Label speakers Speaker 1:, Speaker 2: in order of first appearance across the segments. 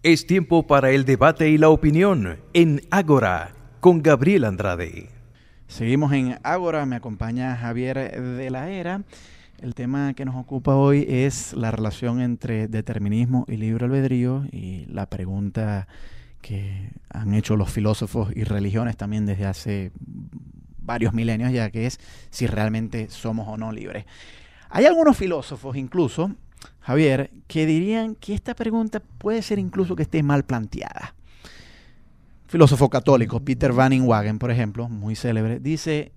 Speaker 1: Es tiempo para el debate y la opinión en Ágora con Gabriel Andrade.
Speaker 2: Seguimos en Ágora, me acompaña Javier de la Era. El tema que nos ocupa hoy es la relación entre determinismo y libre albedrío y la pregunta que han hecho los filósofos y religiones también desde hace varios milenios ya, que es si realmente somos o no libres. Hay algunos filósofos incluso, Javier, que dirían que esta pregunta puede ser incluso que esté mal planteada. Filósofo católico, Peter Van Inwagen, por ejemplo, muy célebre, dice: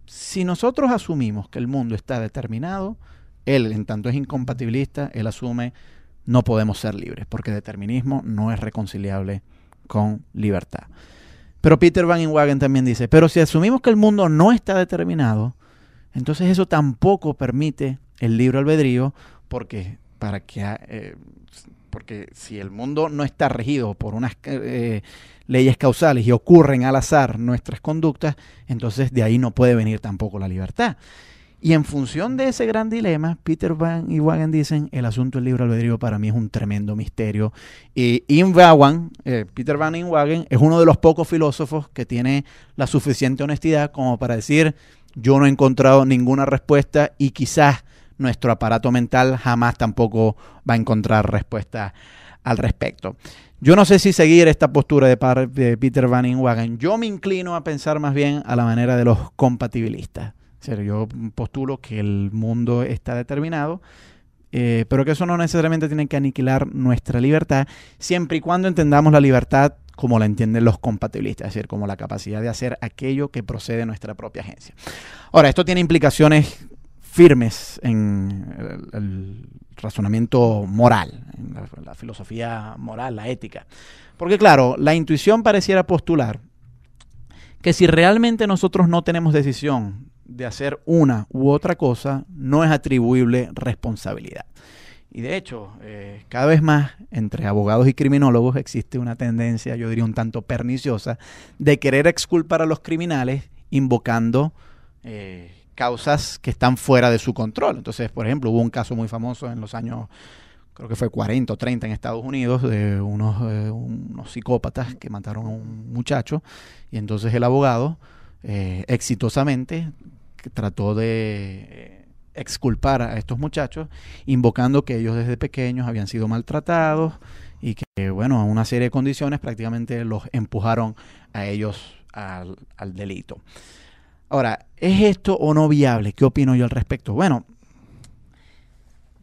Speaker 2: si nosotros asumimos que el mundo está determinado, él, en tanto es incompatibilista, él asume no podemos ser libres, porque determinismo no es reconciliable con libertad. Pero Peter Van Inwagen también dice, pero si asumimos que el mundo no está determinado, entonces eso tampoco permite el libre albedrío, porque si el mundo no está regido por unas leyes causales y ocurren al azar nuestras conductas, entonces de ahí no puede venir tampoco la libertad. Y en función de ese gran dilema, Peter Van Inwagen dicen, el asunto del libre albedrío para mí es un tremendo misterio. Y Peter Van Inwagen es uno de los pocos filósofos que tiene la suficiente honestidad como para decir, yo no he encontrado ninguna respuesta y quizás nuestro aparato mental jamás tampoco va a encontrar respuesta al respecto. Yo no sé si seguir esta postura de Peter Van Inwagen. Yo me inclino a pensar más bien a la manera de los compatibilistas. Yo postulo que el mundo está determinado, pero que eso no necesariamente tiene que aniquilar nuestra libertad, siempre y cuando entendamos la libertad como la entienden los compatibilistas, es decir, como la capacidad de hacer aquello que procede de nuestra propia agencia. Ahora, esto tiene implicaciones firmes en el razonamiento moral, en la filosofía moral, la ética. Porque claro, la intuición pareciera postular que si realmente nosotros no tenemos decisión de hacer una u otra cosa, no es atribuible responsabilidad. Y de hecho, cada vez más entre abogados y criminólogos existe una tendencia, yo diría un tanto perniciosa, de querer exculpar a los criminales invocando causas que están fuera de su control. Entonces, por ejemplo, hubo un caso muy famoso en los años, creo que fue 40 o 30 en Estados Unidos, de unos psicópatas que mataron a un muchacho, y entonces el abogado exitosamente trató de exculpar a estos muchachos, invocando que ellos desde pequeños habían sido maltratados y que, bueno, a una serie de condiciones prácticamente los empujaron a ellos al delito. Ahora, ¿es esto o no viable? ¿Qué opino yo al respecto? Bueno,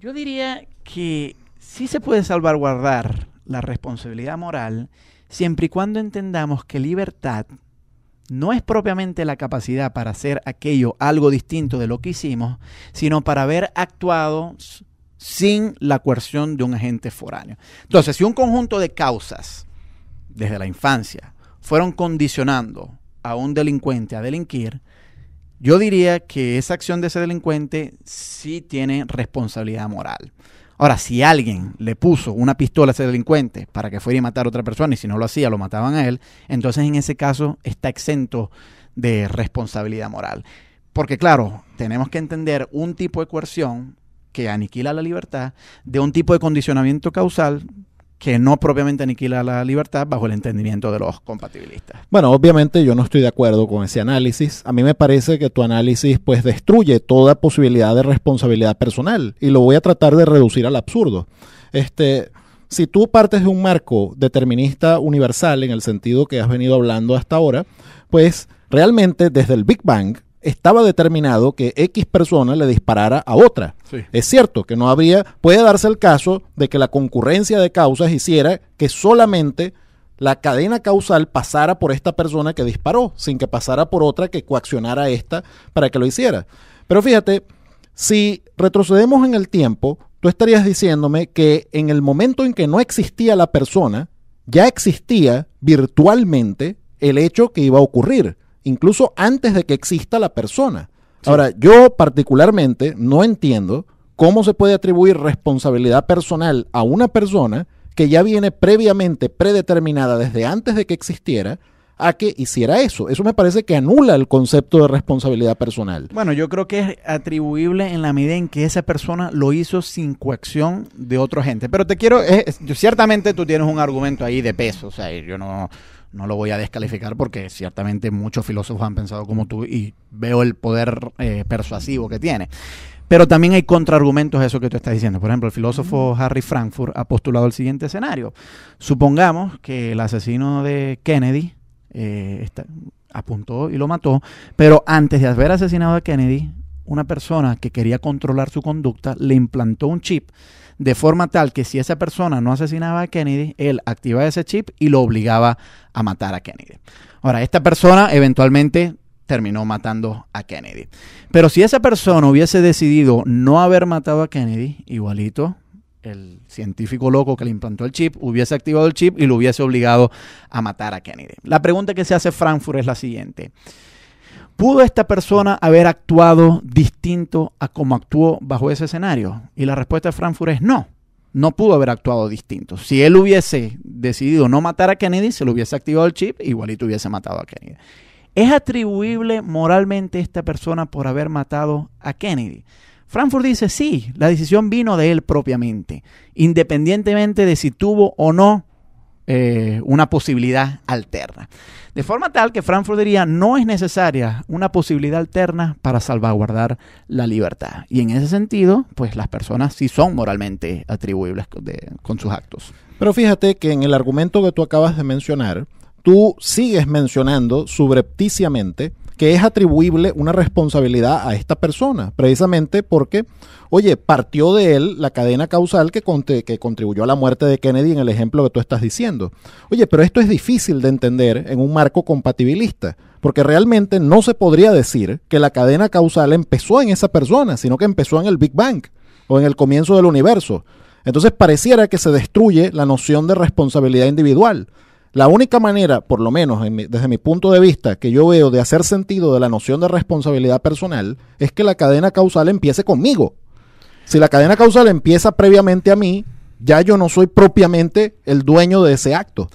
Speaker 2: yo diría que sí se puede salvaguardar la responsabilidad moral siempre y cuando entendamos que libertad no es propiamente la capacidad para hacer aquello algo distinto de lo que hicimos, sino para haber actuado sin la coerción de un agente foráneo. Entonces, si un conjunto de causas desde la infancia fueron condicionando a un delincuente a delinquir, yo diría que esa acción de ese delincuente sí tiene responsabilidad moral. Ahora, si alguien le puso una pistola a ese delincuente para que fuera a matar a otra persona y si no lo hacía, lo mataban a él, entonces en ese caso está exento de responsabilidad moral. Porque claro, tenemos que entender un tipo de coerción que aniquila la libertad de un tipo de condicionamiento causal que no propiamente aniquila la libertad bajo el entendimiento de los compatibilistas.
Speaker 3: Bueno, obviamente yo no estoy de acuerdo con ese análisis. A mí me parece que tu análisis pues destruye toda posibilidad de responsabilidad personal y lo voy a tratar de reducir al absurdo. Si tú partes de un marco determinista universal en el sentido que has venido hablando hasta ahora, pues realmente desde el Big Bang estaba determinado que X persona le disparara a otra. Sí. Es cierto que puede darse el caso de que la concurrencia de causas hiciera que solamente la cadena causal pasara por esta persona que disparó, sin que pasara por otra que coaccionara a esta para que lo hiciera. Pero fíjate, si retrocedemos en el tiempo, tú estarías diciéndome que en el momento en que no existía la persona, ya existía virtualmente el hecho que iba a ocurrir, incluso antes de que exista la persona. Sí. Ahora, yo particularmente no entiendo cómo se puede atribuir responsabilidad personal a una persona que ya viene previamente predeterminada desde antes de que existiera a que hiciera eso. Eso me parece que anula el concepto de responsabilidad personal.
Speaker 2: Bueno, yo creo que es atribuible en la medida en que esa persona lo hizo sin coacción de otra gente. Pero ciertamente tú tienes un argumento ahí de peso, o sea, yo no lo voy a descalificar porque ciertamente muchos filósofos han pensado como tú y veo el poder persuasivo que tiene. Pero también hay contraargumentos a eso que tú estás diciendo. Por ejemplo, el filósofo Harry Frankfurt ha postulado el siguiente escenario. Supongamos que el asesino de Kennedy apuntó y lo mató, pero antes de haber asesinado a Kennedy, una persona que quería controlar su conducta le implantó un chip de forma tal que si esa persona no asesinaba a Kennedy, él activaba ese chip y lo obligaba a matar a Kennedy. Ahora, esta persona eventualmente terminó matando a Kennedy. Pero si esa persona hubiese decidido no haber matado a Kennedy, igualito, el científico loco que le implantó el chip hubiese activado el chip y lo hubiese obligado a matar a Kennedy. La pregunta que se hace Frankfurt es la siguiente. ¿Pudo esta persona haber actuado distinto a como actuó bajo ese escenario? Y la respuesta de Frankfurt es no. No pudo haber actuado distinto. Si él hubiese decidido no matar a Kennedy, se le hubiese activado el chip, igualito hubiese matado a Kennedy. ¿Es atribuible moralmente esta persona por haber matado a Kennedy? Frankfurt dice sí, la decisión vino de él propiamente, independientemente de si tuvo o no una posibilidad alterna. De forma tal que Frankfurt diría no es necesaria una posibilidad alterna para salvaguardar la libertad. Y en ese sentido, pues las personas sí son moralmente atribuibles con sus actos.
Speaker 3: Pero fíjate que en el argumento que tú acabas de mencionar, tú sigues mencionando subrepticiamente que es atribuible una responsabilidad a esta persona, precisamente porque, oye, partió de él la cadena causal que contribuyó a la muerte de Kennedy en el ejemplo que tú estás diciendo. Oye, pero esto es difícil de entender en un marco compatibilista, porque realmente no se podría decir que la cadena causal empezó en esa persona, sino que empezó en el Big Bang o en el comienzo del universo. Entonces pareciera que se destruye la noción de responsabilidad individual. La única manera, por lo menos desde mi punto de vista, que yo veo de hacer sentido de la noción de responsabilidad personal es que la cadena causal empiece conmigo. Si la cadena causal empieza previamente a mí, ya yo no soy propiamente el dueño de ese acto.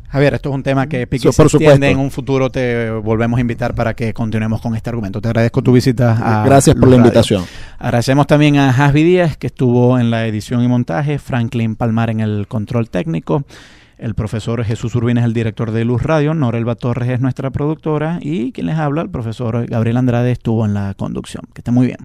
Speaker 2: Javier, esto es un tema que pique se extiende. En un futuro te volvemos a invitar para que continuemos con este argumento. Te agradezco tu visita.
Speaker 3: Gracias por la invitación.
Speaker 2: Agradecemos también a Jasvi Díaz, que estuvo en la edición y montaje, Franklin Palmar en el control técnico. El profesor Jesús Urbina es el director de Luz Radio, Norelba Torres es nuestra productora y quien les habla, el profesor Gabriel Andrade, estuvo en la conducción. Que esté muy bien.